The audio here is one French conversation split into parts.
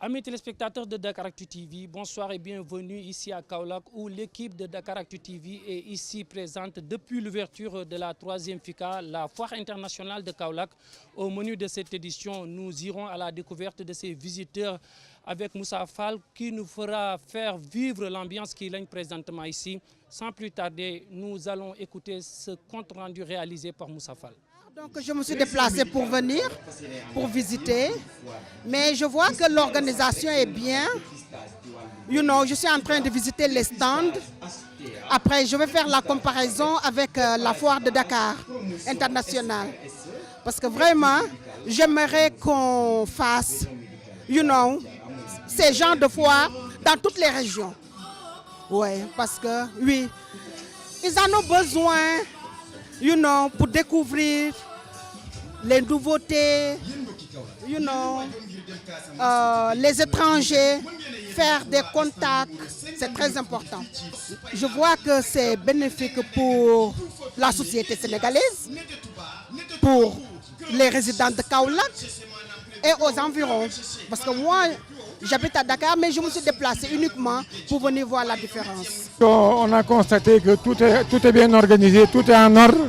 Amis téléspectateurs de Dakaractu TV, bonsoir et bienvenue ici à Kaolack où l'équipe de Dakaractu TV est ici présente depuis l'ouverture de la 3e FICA, la foire internationale de Kaolack. Au menu de cette édition, nous irons à la découverte de ces visiteurs avec Moussa Fall qui nous fera faire vivre l'ambiance qui règne présentement ici. Sans plus tarder, nous allons écouter ce compte rendu réalisé par Moussa Fall. Donc je me suis déplacée pour venir, pour visiter, mais je vois que l'organisation est bien. Je suis en train de visiter les stands. Après, je vais faire la comparaison avec la foire de Dakar internationale. Parce que vraiment, j'aimerais qu'on fasse, ces genres de foires dans toutes les régions. Oui, parce que, oui, ils en ont besoin. Pour découvrir les nouveautés, les étrangers, faire des contacts, c'est très important. Je vois que c'est bénéfique pour la société sénégalaise, pour les résidents de Kaolack et aux environs. Parce que moi, j'habite à Dakar, mais je me suis déplacée uniquement pour venir voir la différence. On a constaté que tout est bien organisé, tout est en ordre.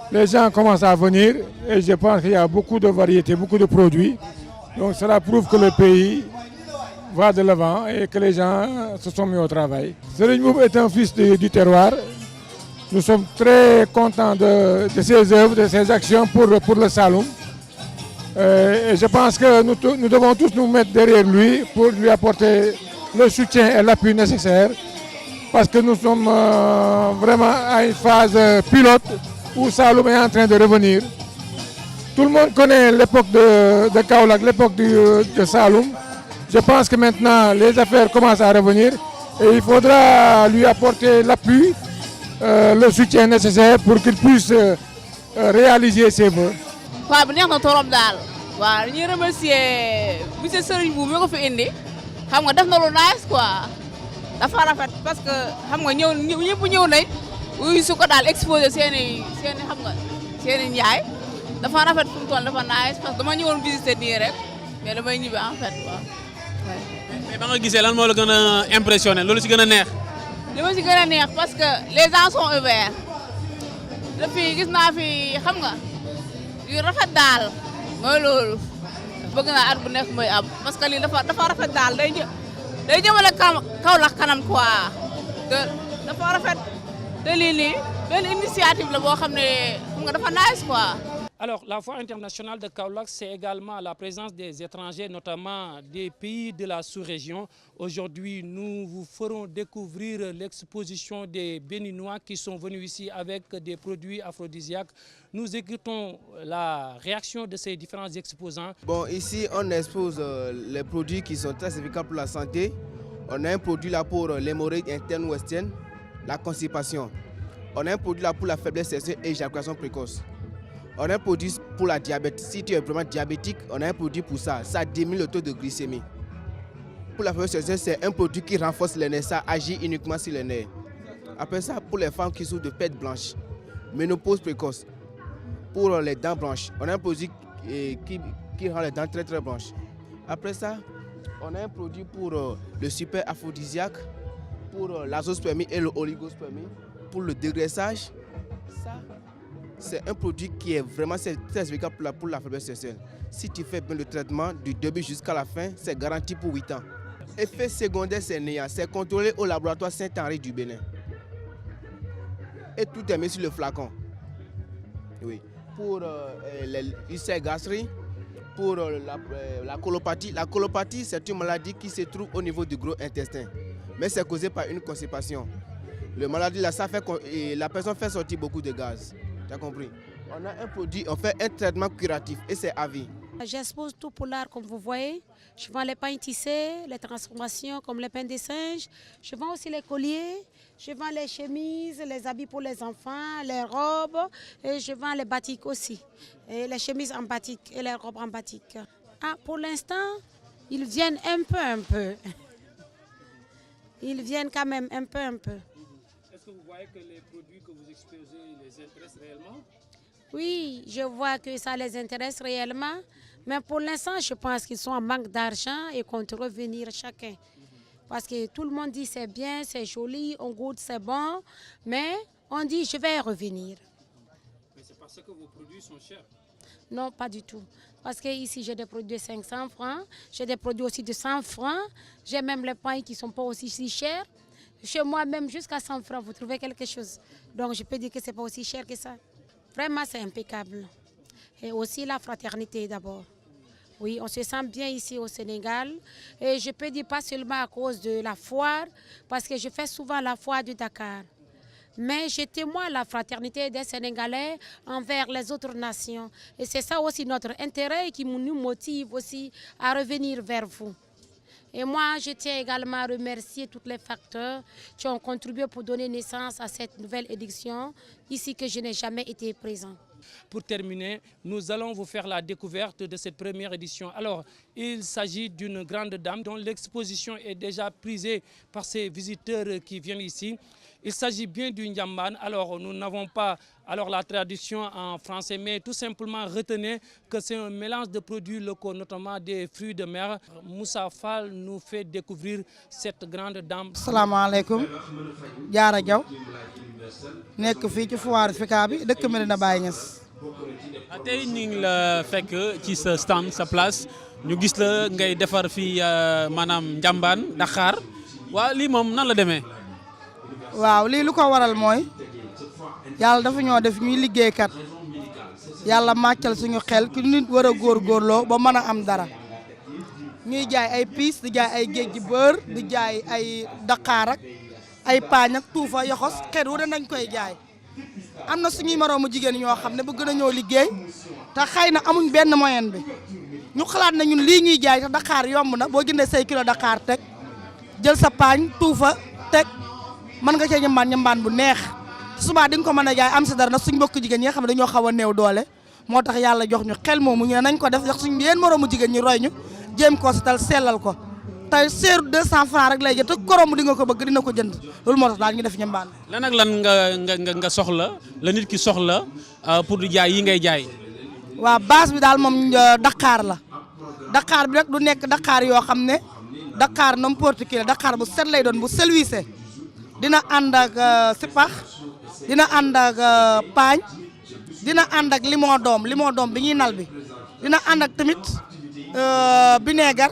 Les gens commencent à venir et je pense qu'il y a beaucoup de variétés, beaucoup de produits. Donc cela prouve que le pays va de l'avant et que les gens se sont mis au travail. Serigne Mboup est un fils du terroir. Nous sommes très contents de ses œuvres, de ses actions pour le Saloum. Et je pense que nous devons tous nous mettre derrière lui pour lui apporter le soutien et l'appui nécessaire parce que nous sommes vraiment à une phase pilote où Saloum est en train de revenir. Tout le monde connaît l'époque de Kaolack, l'époque de Saloum. Je pense que maintenant les affaires commencent à revenir et il faudra lui apporter l'appui, le soutien nécessaire pour qu'il puisse réaliser ses vœux. waaw bu neex na torop daal waaw dañuy remercier monsieur Serigne Mboup mi ko fi indi xam nga def na lu nice quoi dafa rafet parce que xam nga ñëpp ñëw nañ wuyu su ko daal exposé seeni xam nga seeni njaay dafa rafet fu mu toll dafa nice parce que dama ñëwoon visiter nii rek mais damay ñibbi en fait quoi. mais ba nga gisee lan moo la gën a impressionné loolu ci gën a neex. li ma ci gën a neex parce que les gens sont ouverts depuis gis naa fi xam nga. yu rafet daal mooy loolu bëgg naa at bu nekk mooy am parce que lii dafa rafet daal day jëmale Kaolack kanam quoi dafa rafet te lii nii benn initiative la boo xam ne xam nga dafa nice quoi. Alors, la foire internationale de Kaolack, c'est également la présence des étrangers, notamment des pays de la sous-région. Aujourd'hui, nous vous ferons découvrir l'exposition des Béninois qui sont venus ici avec des produits aphrodisiaques. Nous écoutons la réaction de ces différents exposants. Bon, ici, on expose les produits qui sont très efficaces pour la santé. On a un produit là pour l'hémorroïde interne ou externe, la constipation. On a un produit là pour la faiblesse sexuelle et l'éjaculation précoce. On a un produit pour la diabète. Si tu es vraiment diabétique, on a un produit pour ça. Ça diminue le taux de glycémie. Pour la faiblesse sexuelle, c'est un produit qui renforce les nerfs. Ça agit uniquement sur les nerfs. Après ça, pour les femmes qui souffrent de perte blanche, ménopause précoce, pour les dents blanches, on a un produit qui rend les dents très très blanches. Après ça, on a un produit pour le super aphrodisiaque, pour l'azospermie et l'oligospermie, pour le dégraissage. Ça, c'est un produit qui est vraiment très efficace pour la faiblesse sexuelle. Si tu fais bien le traitement du début jusqu'à la fin, c'est garanti pour 8 ans. Effet secondaire, c'est néant. C'est contrôlé au laboratoire Saint-Henri du Bénin. Et tout est mis sur le flacon. Oui. Pour les ulcères gastriques, pour la colopathie. La colopathie, c'est une maladie qui se trouve au niveau du gros intestin. Mais c'est causé par une constipation. La maladie, là, ça fait que la personne fait sortir beaucoup de gaz. Tu as compris? On a un produit, on fait un traitement curatif et c'est à vie. J'expose tout pour l'art comme vous voyez. Je vends les pains tissés, les transformations comme les pains des singes. Je vends aussi les colliers, je vends les chemises, les habits pour les enfants, les robes. Et je vends les batiks aussi. Et les chemises en batik et les robes en batik. Ah, pour l'instant, ils viennent un peu. Ils viennent quand même un peu. Est-ce que vous voyez que les produits que vous exposez les intéressent réellement? Oui, je vois que ça les intéresse réellement. Mais pour l'instant, je pense qu'ils sont en manque d'argent et comptent revenir chacun. Parce que tout le monde dit c'est bien, c'est joli, on goûte, c'est bon. Mais on dit je vais revenir. Mais c'est parce que vos produits sont chers. Non, pas du tout. Parce que ici j'ai des produits de 500 francs, j'ai des produits aussi de 100 francs, j'ai même les pains qui ne sont pas aussi si chers. Chez moi, même jusqu'à 100 francs, vous trouvez quelque chose. Donc je peux dire que ce n'est pas aussi cher que ça. Vraiment, c'est impeccable. Et aussi la fraternité d'abord. Oui, on se sent bien ici au Sénégal. Et je peux dire pas seulement à cause de la foire, parce que je fais souvent la foire de Dakar. Mais je témoigne la fraternité des Sénégalais envers les autres nations. Et c'est ça aussi notre intérêt qui nous motive aussi à revenir vers vous. Et moi, je tiens également à remercier tous les facteurs qui ont contribué pour donner naissance à cette nouvelle édition, ici que je n'ai jamais été présent. Pour terminer, nous allons vous faire la découverte de cette première édition. Alors, il s'agit d'une grande dame dont l'exposition est déjà prisée par ces visiteurs qui viennent ici. Il s'agit bien du Ndiamban. Alors, nous n'avons pas la traduction en français, mais tout simplement retenez que c'est un mélange de produits locaux, notamment des fruits de mer. Moussa Fall nous fait découvrir cette grande dame. Salam alaikum. Diarra Diaw. Nek fi ci foire Fika bi dëkk Medina Baye Niass. tey ñu ngi la fekk ci sa stand sa place ñu gis la ngay defar fii maanaam Ndiamban Dakar waaw lii moom nan la demee. waaw lii lu ko waral mooy yàlla dafa ñoo def ñuy liggéeykat yàlla màccal suñu xel ki nit war a góorgóorloo ba mën a am dara ñuy jaay ay piis di jaay ay géej gi beurre di jaay ay Dakar ak ay paañ ak tuufa yoxos xeet wu ne nañ koy jaay am na suñuy moroomu jigéen ñoo xam ne bëgg nañoo liggéey te xëy na amuñ benn moyen bi ñu xalaat na ñun lii ñuy jaay te Dakar yomb na boo jëndee say kilo Dakar teg jël sa paañ tuufa teg mën nga cee ñambaan bu neex subaa di nga ko mën a jaay am si dara nag suñ mbokk jigéen ñi nga xam ne dañoo xaw a néew doole moo tax yàlla jox ñu xel moomu ñu ne nañ ko def jox suñ yéen moroomu jigéen ñi roy ñu jéem koo setal sellal ko tey seeru 200 francs rek lay jël te korom di nga ko bëgg dina ko jënd loolu moo tax daal ñu def ñambaan. lan ak lan nga soxla la nit ki soxla pour di jaay yi ngay jaay. waaw base bi daal moom Dakar la Dakar bi rek du nekk Dakar yoo xam ne Dakar n'importe qui la Dakar bu set lay doon bu selwise dina ànd ak sipax dina ànd ak paañ dina ànd ak limon doom bi ñuy nal bi dina ànd ak tamit vinaigre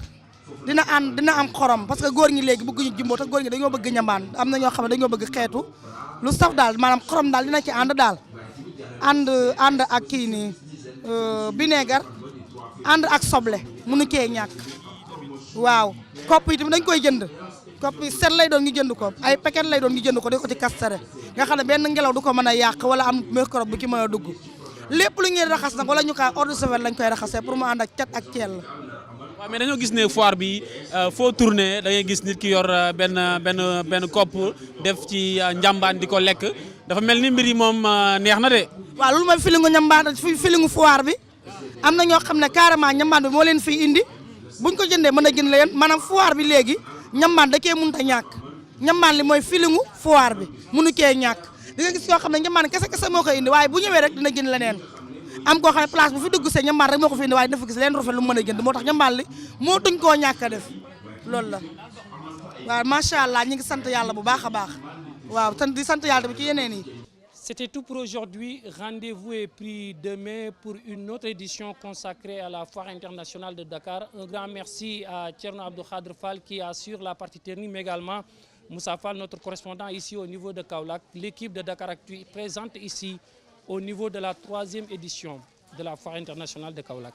dina am xorom parce que góor ñi léegi bëgguñu jumbo te góor ñi dañoo bëgg ñambaan am na ñoo xam ne dañoo bëgg xeetu lu saf daal maanaam xorom daal dina ci ànd daal ànd ak kii nii vinaigre ànd ak soble munu cee ñàkk waaw kopp yi tamit dañ koy jënd kopp yi set lay doon ñu jënd ko ay paquet lay doon ñu jënd ko di ko ci kastare nga xam ne benn ngelaw du ko mën a yàq wala am microbe bu ci mën a dugg lépp lu ñuy raxas nag wala ñu kaa eau de javel lañ koy raxasee pour mu ànd ak cat ak ceel. waaw mais dañoo gis ne foire bi foo tourné da ngay gis nit ki yor benn kopp def ci njàmbaan di ko lekk dafa mel ni mbir yi moom neex na de. waaw loolu mooy filingu njàmbaan filingu foire bi am na ñoo xam ne carrément njàmbaan bi moo leen fiy indi buñ ko jëndee mën a jënd leen maanaam foire bi léegi njàmbaan da cee mënut a ñàkk njàmbaan li mooy filingu foire bi mënu cee ñàkk di nga gis yoo xam ne njàmbaan kese moo koy indi waaye bu ñëwee rek dina jënd leneen. am koo xam ne place bu fi dugg see ñambaan rek moo ko fi indi waaye dafa gis leen rafet lu mu mën a jënd moo tax ñambaan li moo tuñ koo ñàkk a def loolu la waaw macha allah ñu ngi sant yàlla bu baax a baax waaw di sant yàlla tamit ci yeneen yi. C'était tout pour aujourd'hui. Rendez-vous est pris demain pour une autre édition consacrée à la Foire internationale de Dakar. Un grand merci à Thierno Abdou Khadr Fall qui assure la partie technique, mais également Moussa Fall, notre correspondant ici au niveau de Kaolack. L'équipe de Dakaractu présente ici au niveau de la 3e édition de la Foire internationale de Kaolack.